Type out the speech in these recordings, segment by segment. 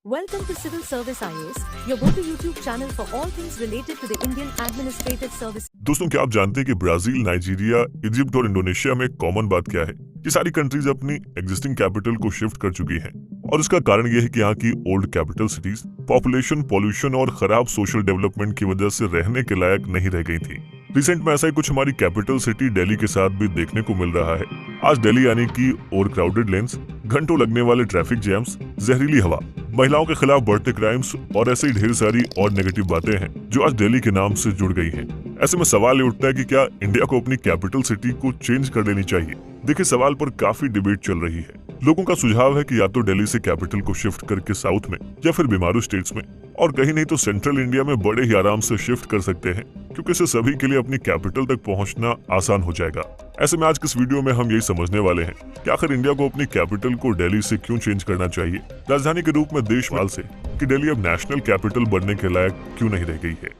Welcome to Civil Service IAS, your go-to YouTube channel for all things related to the Indian Administrative Service. दोस्तों, क्या आप जानते हैं कि ब्राजील, नाइजीरिया, इजिप्ट और इंडोनेशिया में कॉमन बात क्या है? ये सारी कंट्रीज अपनी एग्जिस्टिंग कैपिटल को शिफ्ट कर चुकी हैं और इसका कारण ये है कि यहाँ की old capital cities population, pollution और खराब सोशल डेवलपमेंट की वजह से रहने के लायक नहीं रह गई थी। रिसेंट में ऐसा ही कुछ हमारी कैपिटल सिटी दिल्ली के साथ भी देखने को मिल रहा है। आज दिल्ली यानी कि ओवर क्राउडेड लेन्स, घंटों लगने वाले ट्रैफिक जैम्स, जहरीली हवा, महिलाओं के खिलाफ बढ़ते क्राइम्स और ऐसे ही ढेर सारी और नेगेटिव बातें हैं जो आज दिल्ली के नाम से जुड़ गई हैं। ऐसे में सवाल ये उठता है कि क्या इंडिया को अपनी कैपिटल सिटी को चेंज कर लेनी चाहिए? देखिए, सवाल पर काफी डिबेट चल रही है। लोगों का सुझाव है कि या तो दिल्ली से कैपिटल को शिफ्ट करके साउथ में या फिर बीमारू स्टेट्स में, और कहीं नहीं तो सेंट्रल इंडिया में बड़े ही आराम से शिफ्ट कर सकते हैं, क्योंकि इससे सभी के लिए अपनी कैपिटल तक पहुंचना आसान हो जाएगा। ऐसे में आज के इस वीडियो में हम यही समझने वाले हैं कि आखिर इंडिया को अपनी कैपिटल को दिल्ली से क्यों चेंज करना चाहिए राजधानी के रूप में देशवाल से, कि दिल्ली अब नेशनल कैपिटल बनने के लायक क्यों नहीं रह गई है।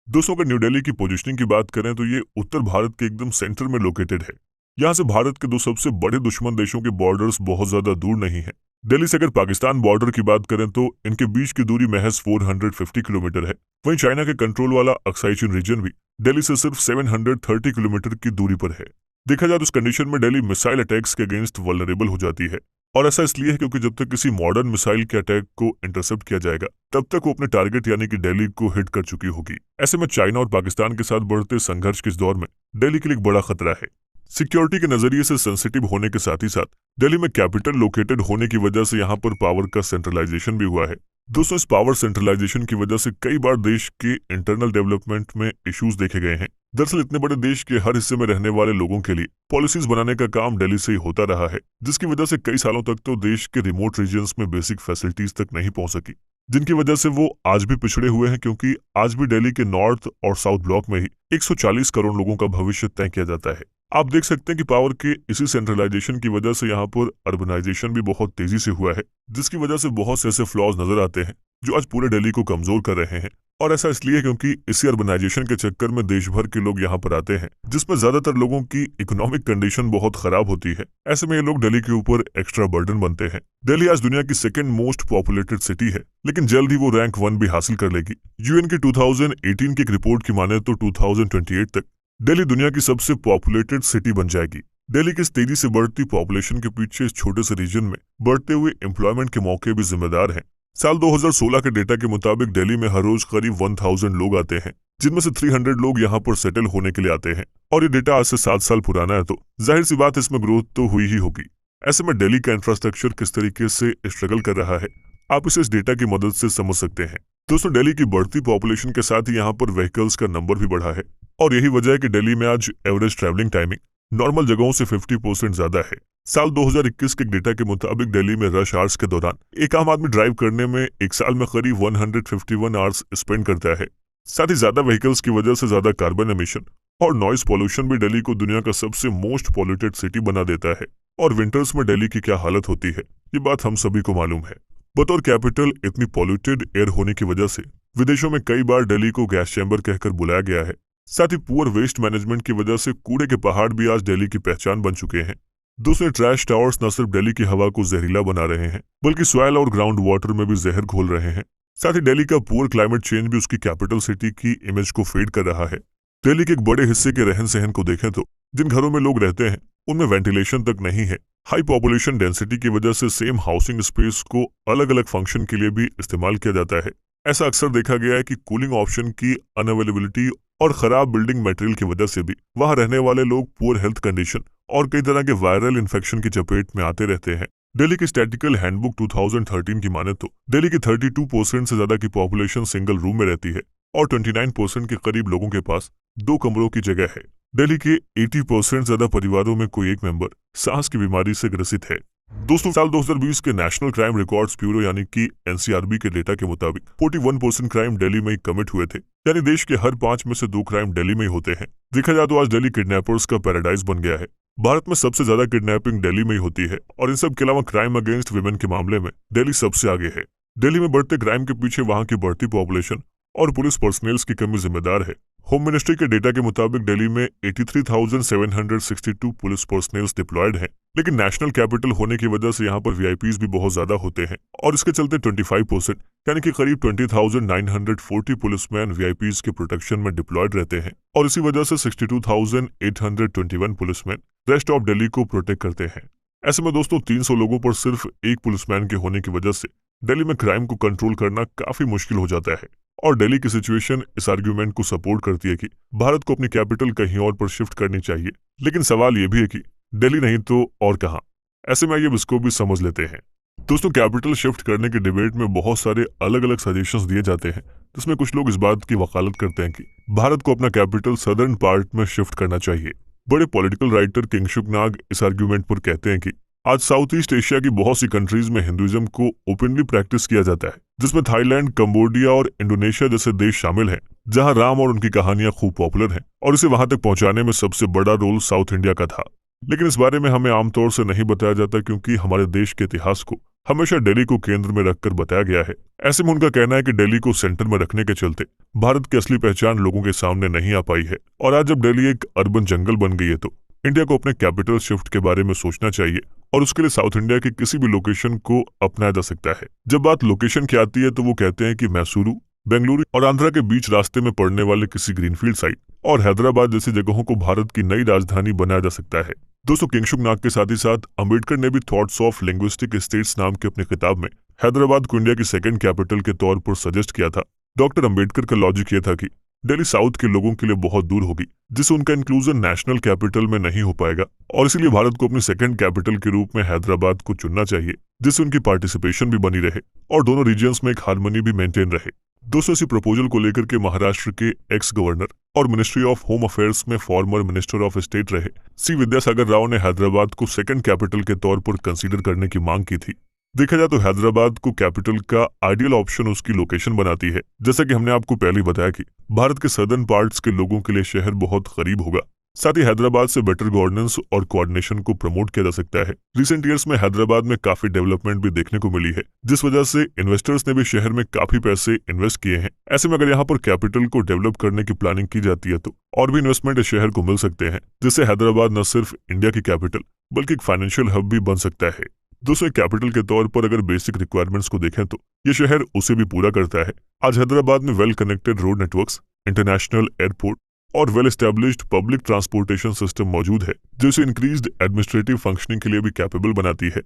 दोस्तों, अगर न्यू दिल्ली की पोजीशनिंग की बात करें तो ये उत्तर भारत के एकदम सेंटर में लोकेटेड है। यहाँ से भारत के दो सबसे बड़े दुश्मन देशों के बॉर्डर्स बहुत ज्यादा दूर नहीं है। दिल्ली से अगर पाकिस्तान बॉर्डर की बात करें तो इनके बीच की दूरी महज 450 किलोमीटर है। वहीं चाइना के कंट्रोल वाला अक्साई चीन रीजन भी दिल्ली से सिर्फ 730 किलोमीटर की दूरी पर है। देखा जाए तो इस कंडीशन में दिल्ली मिसाइल अटैक्स के अगेंस्ट वल्नरेबल हो जाती है, और ऐसा इसलिए है क्योंकि जब तक किसी मॉडर्न मिसाइल के अटैक को इंटरसेप्ट किया जाएगा तब तक वो अपने टारगेट यानी कि दिल्ली को हिट कर चुकी होगी। ऐसे में चाइना और पाकिस्तान के साथ बढ़ते संघर्ष के इस दौर में दिल्ली के लिए एक बड़ा खतरा है। सिक्योरिटी के नजरिए से सेंसिटिव होने के साथ ही साथ दिल्ली में कैपिटल लोकेटेड होने की वजह से यहाँ पर पावर का सेंट्रलाइजेशन भी हुआ है। दोस्तों, इस पावर सेंट्रलाइजेशन की वजह से कई बार देश के इंटरनल डेवलपमेंट में इश्यूज देखे गए हैं। दरअसल इतने बड़े देश के हर हिस्से में रहने वाले लोगों के लिए पॉलिसीज बनाने का काम दिल्ली से ही होता रहा है, जिसकी वजह से कई सालों तक तो देश के रिमोट रीजन्स में बेसिक फैसिलिटीज तक नहीं पहुंच सकी, जिनकी वजह से वो आज भी पिछड़े हुए हैं, क्योंकि आज भी दिल्ली के नॉर्थ और साउथ ब्लॉक में ही 140 करोड़ लोगों का भविष्य तय किया जाता है। आप देख सकते हैं कि पावर के इसी सेंट्रलाइजेशन की वजह से यहाँ पर अर्बनाइजेशन भी बहुत तेजी से हुआ है, जिसकी वजह से बहुत से ऐसे फ्लॉज नजर आते हैं जो आज पूरे दिल्ली को कमजोर कर रहे हैं। और ऐसा इसलिए क्योंकि इसी अर्बनाइजेशन के चक्कर में देश भर के लोग यहाँ पर आते हैं, जिसमें ज्यादातर लोगों की इकोनॉमिक कंडीशन बहुत खराब होती है। ऐसे में ये लोग दिल्ली के ऊपर एक्स्ट्रा बर्डन बनते हैं। दिल्ली आज दुनिया की सेकंड मोस्ट पॉपुलेटेड सिटी है, लेकिन जल्द ही वो रैंक 1 भी हासिल कर लेगी। यूएन की 2018 की एक रिपोर्ट की माने तो 2028 तक दिल्ली दुनिया की सबसे पॉपुलेटेड सिटी बन जाएगी। दिल्ली की इस तेजी से बढ़ती पॉपुलेशन के पीछे इस छोटे से रीजन में बढ़ते हुए एम्प्लॉयमेंट के मौके भी जिम्मेदार हैं। साल 2016 के डेटा के मुताबिक दिल्ली में हर रोज करीब 1000 लोग आते हैं, जिनमें से 300 लोग यहाँ पर सेटल होने के लिए आते हैं। और ये डेटा आज से 7 साल पुराना है, तो जाहिर सी बात इसमें ग्रोथ तो हुई ही होगी। ऐसे में दिल्ली का इंफ्रास्ट्रक्चर किस तरीके से स्ट्रगल कर रहा है, आप इसे इस डेटा की मदद से समझ सकते हैं। दोस्तों, दिल्ली की बढ़ती पॉपुलेशन के साथ ही यहाँ पर व्हीकल्स का नंबर भी बढ़ा है, और यही वजह है कि दिल्ली में आज एवरेज ट्रैवलिंग टाइमिंग नॉर्मल जगहों से 50% ज्यादा है। साल 2021 के डेटा के मुताबिक दिल्ली में रश आवर्स के दौरान एक आम आदमी ड्राइव करने में एक साल में करीब 151 आवर्स स्पेंड करता है। साथ ही ज्यादा व्हीकल्स की वजह से ज्यादा कार्बन एमिशन और नॉइस पॉल्यूशन भी दिल्ली को दुनिया का सबसे मोस्ट पॉल्यूटेड सिटी बना देता है। और विंटर्स में दिल्ली की क्या हालत होती है, ये बात हम सभी को मालूम है। बतौर कैपिटल इतनी पॉल्यूटेड एयर होने की वजह से विदेशों में कई बार दिल्ली को गैस चैम्बर कहकर बुलाया गया है। साथ ही पुअर वेस्ट मैनेजमेंट की वजह से कूड़े के पहाड़ भी आज दिल्ली की पहचान बन चुके हैं। दूसरे ट्रैश टावर्स न सिर्फ दिल्ली की हवा को जहरीला बना रहे हैं, बल्कि सॉइल और ग्राउंड वाटर में भी जहर घोल रहे हैं। साथ ही दिल्ली का पुअर क्लाइमेट चेंज भी उसकी कैपिटल सिटी की इमेज को फेड कर रहा है। दिल्ली के एक बड़े हिस्से के रहन सहन को देखें तो जिन घरों में लोग रहते हैं उनमें वेंटिलेशन तक नहीं है। हाई पॉपुलेशन डेंसिटी की वजह से सेम हाउसिंग स्पेस को अलग अलग फंक्शन के लिए भी इस्तेमाल किया जाता है। ऐसा अक्सर देखा गया है कि कूलिंग ऑप्शन की अनअवेलेबिलिटी और खराब बिल्डिंग मटेरियल की वजह से भी वहां रहने वाले लोग पुअर हेल्थ कंडीशन और कई तरह के वायरल इन्फेक्शन की चपेट में आते रहते हैं। दिल्ली की स्टैटिकल हैंडबुक 2013 की माने तो दिल्ली की 32% से ज्यादा की पॉपुलेशन सिंगल रूम में रहती है, और 29% के करीब लोगों के पास 2 कमरों की जगह है। दिल्ली के 80% ज्यादा परिवारों में कोई एक मेंबर सांस की बीमारी से ग्रसित है। दोस्तों, साल 2020 के नेशनल क्राइम रिकॉर्ड्स ब्यूरो यानी कि एनसीआरबी के डेटा के मुताबिक 41% क्राइम दिल्ली में ही कमिट हुए थे, यानी देश के हर 5 में से 2 क्राइम दिल्ली में ही होते हैं। देखा जाए तो आज दिल्ली किडनैपर्स का पैराडाइज बन गया है। भारत में सबसे ज्यादा किडनैपिंग दिल्ली में ही होती है, और इन सब के अलावा क्राइम अगेंस्ट विमेन के मामले में दिल्ली सबसे आगे है। दिल्ली में बढ़ते क्राइम के पीछे वहां की बढ़ती पॉपुलेशन और पुलिस पर्सनल्स की कमी जिम्मेदार है, होम मिनिस्ट्री के डेटा के मुताबिक दिल्ली में 83,762 पुलिस पर्सनल्स डिप्लॉयड हैं, लेकिन नेशनल कैपिटल होने की वजह से यहाँ पर वीआईपीज भी बहुत ज्यादा होते हैं और इसके चलते 25% यानी कि करीब 20,940 पुलिसमैन वीआईपीज के प्रोटेक्शन में डिप्लॉयड रहते हैं और इसी वजह से 62,821 पुलिसमैन रेस्ट ऑफ दिल्ली को प्रोटेक्ट करते हैं। ऐसे में दोस्तों 300 लोगों पर सिर्फ एक पुलिसमैन के होने की वजह से दिल्ली में क्राइम को कंट्रोल करना काफी मुश्किल हो जाता है और दिल्ली की सिचुएशन इस आर्ग्यूमेंट को सपोर्ट करती है कि भारत को अपनी कैपिटल कहीं और पर शिफ्ट करनी चाहिए। लेकिन सवाल यह भी है कि दिल्ली नहीं तो और कहां। ऐसे में आइए इसको भी समझ लेते हैं। दोस्तों, कैपिटल शिफ्ट करने के डिबेट में बहुत सारे अलग अलग सजेशंस दिए जाते हैं, जिसमें कुछ लोग इस बात की वकालत करते हैं कि भारत को अपना कैपिटल सदर्न पार्ट में शिफ्ट करना चाहिए। बड़े पॉलिटिकल राइटर किंगशुक नाग इस आर्ग्यूमेंट पर कहते हैं कि आज साउथ ईस्ट एशिया की बहुत सी कंट्रीज में हिंदुइज्म को ओपनली प्रैक्टिस किया जाता है, जिसमें थाईलैंड, कंबोडिया और इंडोनेशिया जैसे देश शामिल हैं, जहां राम और उनकी कहानियां खूब पॉपुलर हैं और इसे वहां तक पहुंचाने में सबसे बड़ा रोल साउथ इंडिया का था। लेकिन इस बारे में हमें आमतौर से नहीं बताया जाता क्योंकि हमारे देश के इतिहास को हमेशा दिल्ली को केंद्र में रखकर बताया गया है। ऐसे में उनका कहना है कि दिल्ली को सेंटर में रखने के चलते भारत की असली पहचान लोगों के सामने नहीं आ पाई है और आज जब दिल्ली एक अर्बन जंगल बन गई है तो इंडिया को अपने कैपिटल शिफ्ट के बारे में सोचना चाहिए और उसके लिए साउथ इंडिया की किसी भी लोकेशन को अपनाया जा सकता है। जब बात लोकेशन की आती है तो वो कहते हैं कि मैसूरू, बेंगलुरु और आंध्रा के बीच रास्ते में पड़ने वाले किसी ग्रीनफील्ड साइट और हैदराबाद जैसी जगहों को भारत की नई राजधानी बनाया जा सकता है। दोस्तों, किंगशुक नाग के साथ ही साथ अम्बेडकर ने भी थॉट्स ऑफ लिंग्विस्टिक स्टेट्स नाम की अपनी किताब में हैदराबाद को इंडिया की सेकंड कैपिटल के तौर पर सजेस्ट किया था। डॉक्टर अम्बेडकर का लॉजिक ये था कि दिल्ली साउथ के लोगों के लिए बहुत दूर होगी, जिससे उनका इंक्लूजन नेशनल कैपिटल में नहीं हो पाएगा और इसीलिए भारत को अपनी सेकंड कैपिटल के रूप में हैदराबाद को चुनना चाहिए, जिससे उनकी पार्टिसिपेशन भी बनी रहे और दोनों रीजन्स में एक हार्मनी भी मेंटेन रहे। दोस्तों, इसी प्रपोजल को लेकर के महाराष्ट्र के एक्स गवर्नर और मिनिस्ट्री ऑफ होम अफेयर्स में फॉर्मर मिनिस्टर ऑफ स्टेट रहे सी विद्यासागर राव ने हैदराबाद को सेकंड कैपिटल के तौर पर कंसीडर करने की मांग की थी। देखा जाए तो हैदराबाद को कैपिटल का आइडियल ऑप्शन उसकी लोकेशन बनाती है। जैसा कि हमने आपको पहले बताया कि भारत के सदर्न पार्ट्स के लोगों के लिए शहर बहुत करीब होगा। साथ ही हैदराबाद से बेटर गवर्नेंस और कोऑर्डिनेशन को प्रमोट किया जा सकता है। रिसेंट ईयर्स में हैदराबाद में काफी डेवलपमेंट भी देखने को मिली है, जिस वजह से इन्वेस्टर्स ने भी शहर में काफी पैसे इन्वेस्ट किए हैं। ऐसे में अगर यहाँ पर कैपिटल को डेवलप करने की प्लानिंग की जाती है तो और भी इन्वेस्टमेंट इस शहर को मिल सकते हैं, जिससे हैदराबाद न सिर्फ इंडिया की कैपिटल बल्कि एक फाइनेंशियल हब भी बन सकता है। दोस्तों, कैपिटल के तौर पर अगर बेसिक रिक्वायरमेंट्स को देखें तो ये शहर उसे भी पूरा करता है। आज हैदराबाद में well connected road networks, international airport और well established public transportation system मौजूद है, जो इसे इंक्रीज्ड एडमिनिस्ट्रेटिव फंक्शनिंग के लिए भी कैपेबल बनाती है।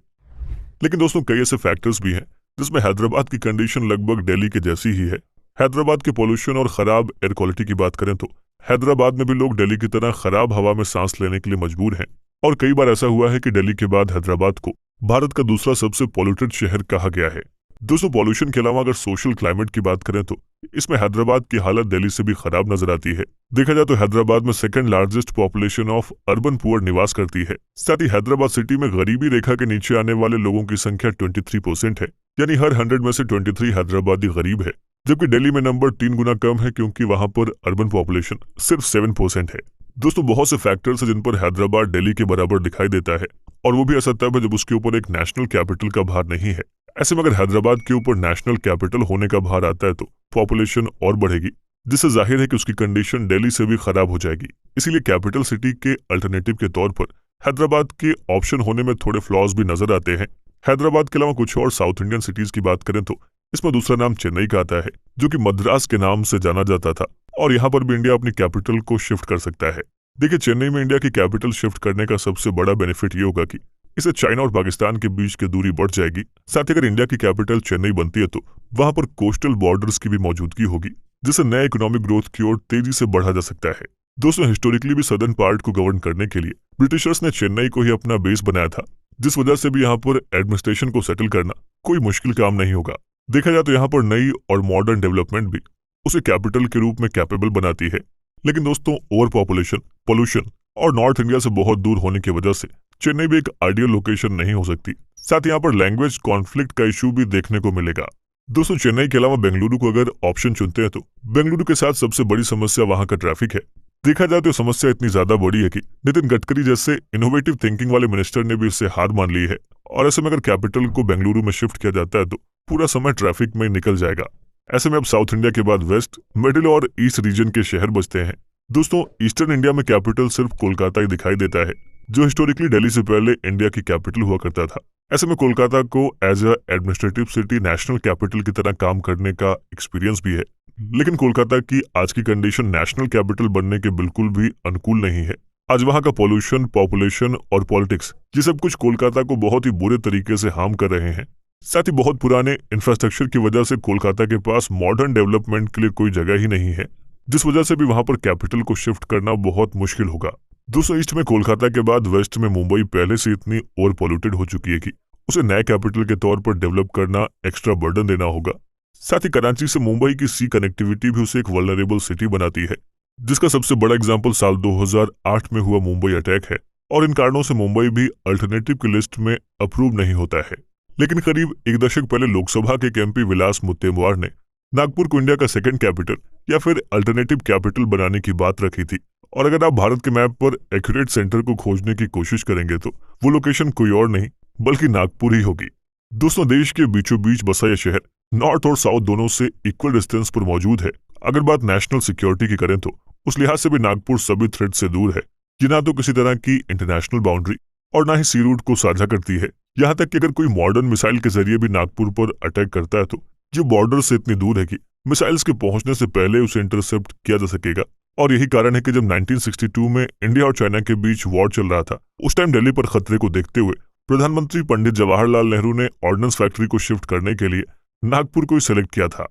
लेकिन दोस्तों, कई ऐसे फैक्टर्स भी हैं जिसमें हैदराबाद की कंडीशन लगभग दिल्ली के जैसी ही है। हैदराबाद के पोल्यूशन और खराब एयर क्वालिटी की बात करें तो हैदराबाद में भी लोग दिल्ली की तरह खराब हवा में सांस लेने के लिए मजबूर हैं और कई बार ऐसा हुआ है कि दिल्ली के बाद हैदराबाद को भारत का दूसरा सबसे पॉल्यूटेड शहर कहा गया है। दोस्तों, पॉल्यूशन के अलावा अगर सोशल क्लाइमेट की बात करें तो इसमें हैदराबाद की हालत दिल्ली से भी खराब नजर आती है। देखा जाए तो हैदराबाद में second largest population of urban poor निवास करती है। साथ ही हैदराबाद सिटी में गरीबी रेखा के नीचे आने वाले लोगों की संख्या 23% है, यानी हर 100 में से 23 हैदराबादी गरीब है, जबकि दिल्ली में नंबर 3 गुना कम है क्योंकि वहां पर अर्बन पॉपुलेशन सिर्फ 7% है। दोस्तों, बहुत से फैक्टर्स हैं जिन पर हैदराबाद दिल्ली के बराबर दिखाई देता है और वो भी ऐसा तब है जब उसके ऊपर एक नेशनल कैपिटल का भार नहीं है। ऐसे में अगर हैदराबाद के ऊपर नेशनल कैपिटल होने का भार आता है तो पॉपुलेशन और बढ़ेगी, जिससे जाहिर है कि उसकी कंडीशन दिल्ली से भी खराब हो जाएगी। इसीलिए कैपिटल सिटी के अल्टरनेटिव के तौर पर हैदराबाद के ऑप्शन होने में थोड़े फ्लॉज भी नजर आते हैं। हैदराबाद के अलावा कुछ और साउथ इंडियन सिटीज की बात करें तो इसमें दूसरा नाम चेन्नई का आता है, जो कि मद्रास के नाम से जाना जाता था और यहाँ पर भी इंडिया अपनी कैपिटल को शिफ्ट कर सकता है। देखिए, चेन्नई में इंडिया की कैपिटल शिफ्ट करने का सबसे बड़ा बेनिफिट ये होगा कि इससे चाइना और पाकिस्तान के बीच की दूरी बढ़ जाएगी। साथ ही अगर इंडिया की कैपिटल चेन्नई बनती है तो वहां पर कोस्टल बॉर्डर्स की भी मौजूदगी होगी, जिससे नए इकोनॉमिक ग्रोथ की ओर तेजी से बढ़ा जा सकता है। दोस्तों, हिस्टोरिकली भी सदर्न पार्ट को गवर्न करने के लिए ब्रिटिशर्स ने चेन्नई को ही अपना बेस बनाया था, जिस वजह से भी यहाँ पर एडमिनिस्ट्रेशन को सेटल करना कोई मुश्किल काम नहीं होगा। देखा जाए तो यहाँ पर नई और मॉडर्न डेवलपमेंट भी उसे कैपिटल के रूप में कैपेबल बनाती है। लेकिन दोस्तों, ओवर पॉपुलेशन, पोल्यूशन और नॉर्थ इंडिया से बहुत दूर होने की वजह से चेन्नई भी एक आइडियल लोकेशन नहीं हो सकती। साथ ही यहाँ पर लैंग्वेज कॉन्फ्लिक्ट का इशू भी देखने को मिलेगा। दोस्तों, चेन्नई के अलावा बेंगलुरु को अगर ऑप्शन चुनते हैं तो बेंगलुरु के साथ सबसे बड़ी समस्या वहां का ट्रैफिक है। देखा जाए तो समस्या इतनी ज्यादा बड़ी है कि नितिन गडकरी जैसे इनोवेटिव थिंकिंग वाले मिनिस्टर ने भी इससे हार मान ली है और ऐसे में अगर कैपिटल को बेंगलुरु में शिफ्ट किया जाता है तो पूरा समय ट्रैफिक में निकल जाएगा। ऐसे में अब साउथ इंडिया के बाद वेस्ट, मिडिल और ईस्ट रीजन के शहर बचते हैं। दोस्तों, ईस्टर्न इंडिया में कैपिटल सिर्फ कोलकाता ही दिखाई देता है, जो हिस्टोरिकली दिल्ली से पहले इंडिया की कैपिटल हुआ करता था। ऐसे में कोलकाता को as a administrative city national capital की तरह काम करने का एक्सपीरियंस भी है। लेकिन कोलकाता की आज की कंडीशन नेशनल कैपिटल बनने के बिल्कुल भी अनुकूल नहीं है। आज वहां का पॉल्यूशन, पॉपुलेशन और पॉलिटिक्स, ये सब कुछ कोलकाता को बहुत ही बुरे तरीके से हार्म कर रहे हैं। साथ ही बहुत पुराने इंफ्रास्ट्रक्चर की वजह से कोलकाता के पास मॉडर्न डेवलपमेंट के लिए कोई जगह ही नहीं है, जिस वजह से भी वहां पर कैपिटल को शिफ्ट करना बहुत मुश्किल होगा। दोस्तों, ईस्ट में कोलकाता के बाद वेस्ट में मुंबई पहले से इतनी ओवर पॉल्यूटेड हो चुकी है कि उसे नए कैपिटल के तौर पर डेवलप करना एक्स्ट्रा बर्डन देना होगा। साथ ही कराची से मुंबई की सी कनेक्टिविटी भी उसे एक वल्नरेबल सिटी बनाती है, जिसका सबसे बड़ा एग्जाम्पल साल 2008 में हुआ मुंबई अटैक है। और इन कारणों से मुंबई भी अल्टरनेटिव की लिस्ट में अप्रूव नहीं होता है। लेकिन करीब एक दशक पहले लोकसभा के एमपी विलास मुत्तेमवार ने नागपुर को इंडिया का सेकंड कैपिटल या फिर अल्टरनेटिव कैपिटल बनाने की बात रखी थी। और अगर आप भारत के मैप पर एक्यूरेट सेंटर को खोजने की कोशिश करेंगे तो वो लोकेशन कोई और नहीं बल्कि नागपुर ही होगी। दोस्तों, देश के बीचों बीच बसा यह शहर नॉर्थ और साउथ दोनों से इक्वल डिस्टेंस पर मौजूद है। अगर बात नेशनल सिक्योरिटी की करें तो उस लिहाज से भी नागपुर सभी थ्रेट से दूर है। ये ना तो किसी तरह की इंटरनेशनल बाउंड्री और ना ही सी रूट को साझा करती है। यहाँ तक कि अगर कोई मॉडर्न मिसाइल के जरिए भी नागपुर पर अटैक करता है तो ये बॉर्डर से इतनी दूर है कि मिसाइल्स के पहुंचने से पहले उसे इंटरसेप्ट किया जा सकेगा। और यही कारण है कि जब 1962 में इंडिया और चाइना के बीच वॉर चल रहा था, उस टाइम दिल्ली पर खतरे को देखते हुए प्रधानमंत्री पंडित जवाहरलाल नेहरू ने ऑर्डिनेंस फैक्ट्री को शिफ्ट करने के लिए नागपुर को ही सिलेक्ट किया था।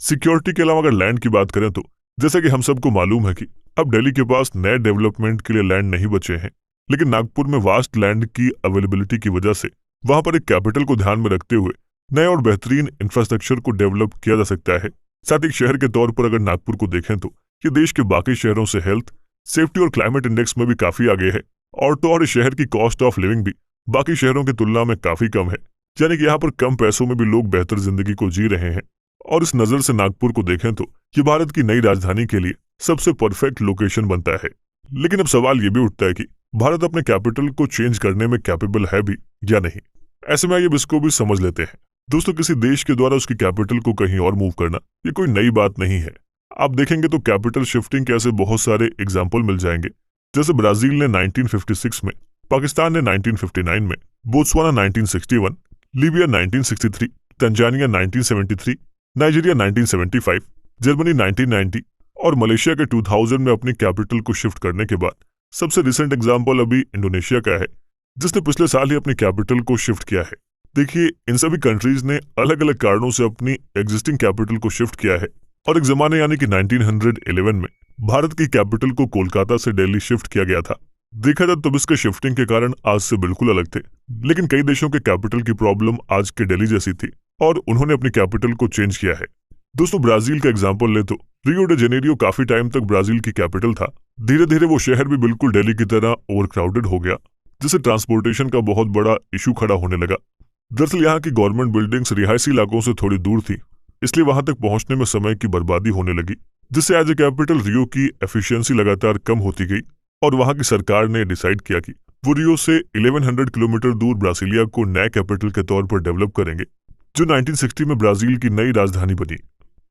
सिक्योरिटी के अलावा अगर लैंड की बात करें तो जैसा कि हम सबको मालूम है कि अब दिल्ली के पास नए डेवलपमेंट के लिए लैंड नहीं बचे हैं, लेकिन नागपुर में वास्ट लैंड की अवेलेबिलिटी की वजह से वहां पर एक कैपिटल को ध्यान में रखते हुए नए और बेहतरीन इंफ्रास्ट्रक्चर को डेवलप किया जा सकता है। साथ ही शहर के तौर पर अगर नागपुर को देखें तो ये देश के बाकी शहरों से हेल्थ, सेफ्टी और क्लाइमेट इंडेक्स में भी काफी आगे है। और तो और इस शहर की कॉस्ट ऑफ लिविंग भी बाकी शहरों की तुलना में काफी कम है, यानी कि यहाँ पर कम पैसों में भी लोग बेहतर जिंदगी को जी रहे हैं। और इस नजर से नागपुर को देखें तो ये भारत की नई राजधानी के लिए सबसे परफेक्ट लोकेशन बनता है। लेकिन अब सवाल ये भी उठता है कि भारत अपने कैपिटल को चेंज करने में कैपेबल है भी या नहीं। ऐसे में आइए इसको भी समझ लेते हैं। दोस्तों, किसी देश के द्वारा उसकी कैपिटल को कहीं और मूव करना ये कोई नई बात नहीं है। आप देखेंगे तो कैपिटल शिफ्टिंग के ऐसे बहुत सारे एग्जाम्पल मिल जाएंगे। जैसे ब्राजील ने 1956 में, पाकिस्तान ने 1959 में, Botswana 1961, Libya 1963, Tanzania 1973, Nigeria 1975, Germany 1990 और मलेशिया के 2000 में अपनी कैपिटल को शिफ्ट करने के बाद सबसे रिसेंट एग्जाम्पल अभी इंडोनेशिया का है, जिसने पिछले साल ही अपनी कैपिटल को शिफ्ट किया है। देखिए, इन सभी कंट्रीज ने अलग अलग कारणों से अपनी एग्जिस्टिंग कैपिटल को शिफ्ट किया है। और एक जमाने यानी कि 1911 में भारत की कैपिटल को कोलकाता से दिल्ली शिफ्ट किया गया था। देखा जाए तब इसके शिफ्टिंग के कारण आज से बिल्कुल अलग थे, लेकिन कई देशों के कैपिटल की प्रॉब्लम आज के दिल्ली जैसी थी और उन्होंने अपनी कैपिटल को चेंज किया है। दोस्तों, ब्राजील का एग्जाम्पल ले तो रियो डे जेनेरियो काफी टाइम तक ब्राजील की कैपिटल था। धीरे धीरे वो शहर भी बिल्कुल दिल्ली की तरह ओवरक्राउडेड हो गया, जिससे ट्रांसपोर्टेशन का बहुत बड़ा इशू खड़ा होने लगा। दरअसल यहाँ की गवर्नमेंट बिल्डिंग्स रिहायशी इलाकों से थोड़ी दूर थी, इसलिए वहां तक पहुंचने में समय की बर्बादी होने लगी, जिससे एज ए कैपिटल रियो की एफिशिएंसी लगातार कम होती गई। और वहां की सरकार ने डिसाइड किया कि वो रियो से 1100 किलोमीटर दूर ब्रासिलिया को नए कैपिटल के तौर पर डेवलप करेंगे, जो 1960 में ब्राजील की नई राजधानी बनी।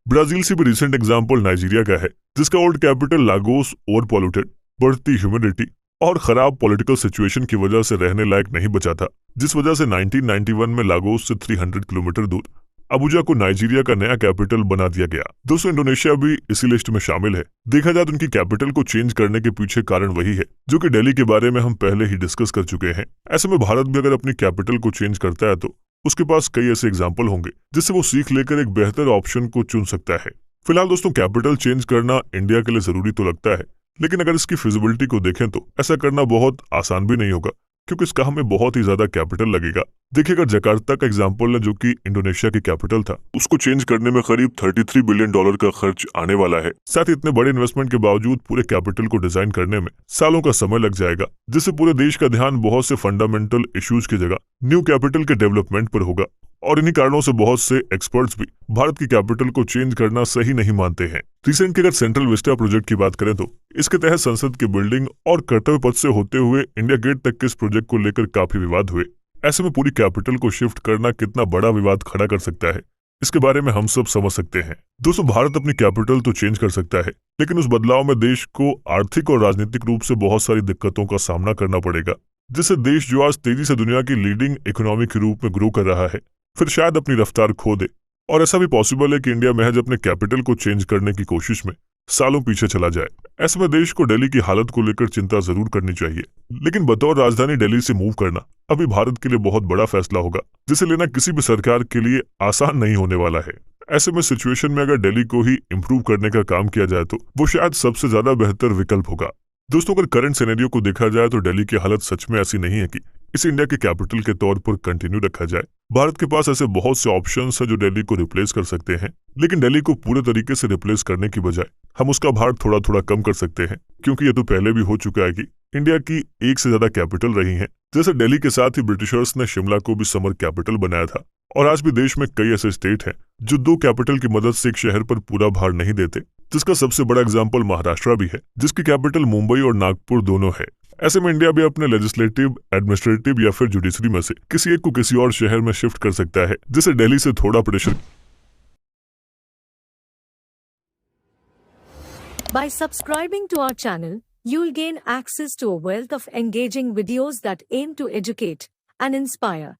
ब्राजील से भी रिसेंट एग्जाम्पल नाइजीरिया का है, जिसका old capital Lagos over polluted, बढ़ती ह्यूमिडिटी और खराब पॉलिटिकल सिचुएशन की वजह से रहने लायक नहीं बचा था, जिस वजह से 1991 में लागोस से 300 किलोमीटर दूर अबुजा को नाइजीरिया का नया कैपिटल बना दिया गया। दोस्तों, इंडोनेशिया भी इसी लिस्ट में शामिल है। देखा जाए तो उनकी कैपिटल को चेंज करने के पीछे कारण वही है जो कि दिल्ली के बारे में हम पहले ही डिस्कस कर चुके हैं। ऐसे में भारत भी अगर अपनी कैपिटल को चेंज करता है तो उसके पास कई ऐसे एग्जाम्पल होंगे जिससे वो सीख लेकर एक बेहतर ऑप्शन को चुन सकता है। फिलहाल दोस्तों, कैपिटल चेंज करना इंडिया के लिए जरूरी तो लगता है, लेकिन अगर इसकी फिजिबिलिटी को देखें तो ऐसा करना बहुत आसान भी नहीं होगा, क्योंकि इसका हमें बहुत ही ज्यादा कैपिटल लगेगा। देखिए, अगर जकार्ता का एग्जाम्पल है जो कि इंडोनेशिया की कैपिटल था, उसको चेंज करने में करीब $33 बिलियन का खर्च आने वाला है। साथ ही इतने बड़े इन्वेस्टमेंट के बावजूद पूरे कैपिटल को डिजाइन करने में सालों का समय लग जाएगा, जिससे पूरे देश का ध्यान बहुत से फंडामेंटल इश्यूज की जगह न्यू कैपिटल के डेवलपमेंट पर होगा। और इन्हीं कारणों से बहुत से एक्सपर्ट्स भी भारत की कैपिटल को चेंज करना सही नहीं मानते हैं। रिसेंटली अगर सेंट्रल विस्टा प्रोजेक्ट की बात करें तो इसके तहत संसद की बिल्डिंग और कर्तव्य पथ से होते हुए इंडिया गेट तक के इस प्रोजेक्ट को लेकर काफी विवाद हुए। ऐसे में पूरी कैपिटल को शिफ्ट करना कितना बड़ा विवाद खड़ा कर सकता है, इसके बारे में हम सब समझ सकते हैं। दोस्तों, भारत अपनी कैपिटल तो चेंज कर सकता है, लेकिन उस बदलाव में देश को आर्थिक और राजनीतिक रूप से बहुत सारी दिक्कतों का सामना करना पड़ेगा, जिससे देश जो आज तेजी से दुनिया की लीडिंग इकोनॉमी के रूप में ग्रो कर रहा है, फिर शायद अपनी रफ्तार खो दे। और ऐसा भी पॉसिबल है कि इंडिया महज अपने कैपिटल को चेंज करने की कोशिश में सालों पीछे चला जाए। ऐसे में देश को दिल्ली की हालत को लेकर चिंता जरूर करनी चाहिए, लेकिन बतौर राजधानी दिल्ली से मूव करना अभी भारत के लिए बहुत बड़ा फैसला होगा, जिसे लेना किसी भी सरकार के लिए आसान नहीं होने वाला है। ऐसे में सिचुएशन में अगर दिल्ली को ही इम्प्रूव करने का काम किया जाए तो वो शायद सबसे ज्यादा बेहतर विकल्प होगा। दोस्तों, अगर करंट सिनेरियो को देखा जाए तो दिल्ली की हालत सच में ऐसी नहीं है कि इसे इंडिया के कैपिटल के तौर पर कंटिन्यू रखा जाए। भारत के पास ऐसे बहुत से ऑप्शंस हैं जो दिल्ली को रिप्लेस कर सकते हैं, लेकिन दिल्ली को पूरे तरीके से रिप्लेस करने की बजाय हम उसका भार थोड़ा थोड़ा कम कर सकते हैं, क्योंकि ये तो पहले भी हो चुका है कि इंडिया की एक से ज्यादा कैपिटल रही हैं। जैसे दिल्ली के साथ ही ब्रिटिशर्स ने शिमला को भी समर कैपिटल बनाया था, और आज भी देश में कई ऐसे स्टेट हैं जो 2 कैपिटल की मदद से एक शहर पर पूरा भार नहीं देते, जिसका सबसे बड़ा एग्जाम्पल महाराष्ट्र भी है, जिसकी कैपिटल मुंबई और नागपुर दोनों है। ऐसे में इंडिया भी अपने लेजिस्लेटिव, एडमिनिस्ट्रेटिव या फिर जुडिशरी में से किसी एक को किसी और शहर में शिफ्ट कर सकता है, जिससे दिल्ली से थोड़ा pressure. By subscribing to our channel, you'll gain access to a wealth of engaging videos that aim to educate and inspire.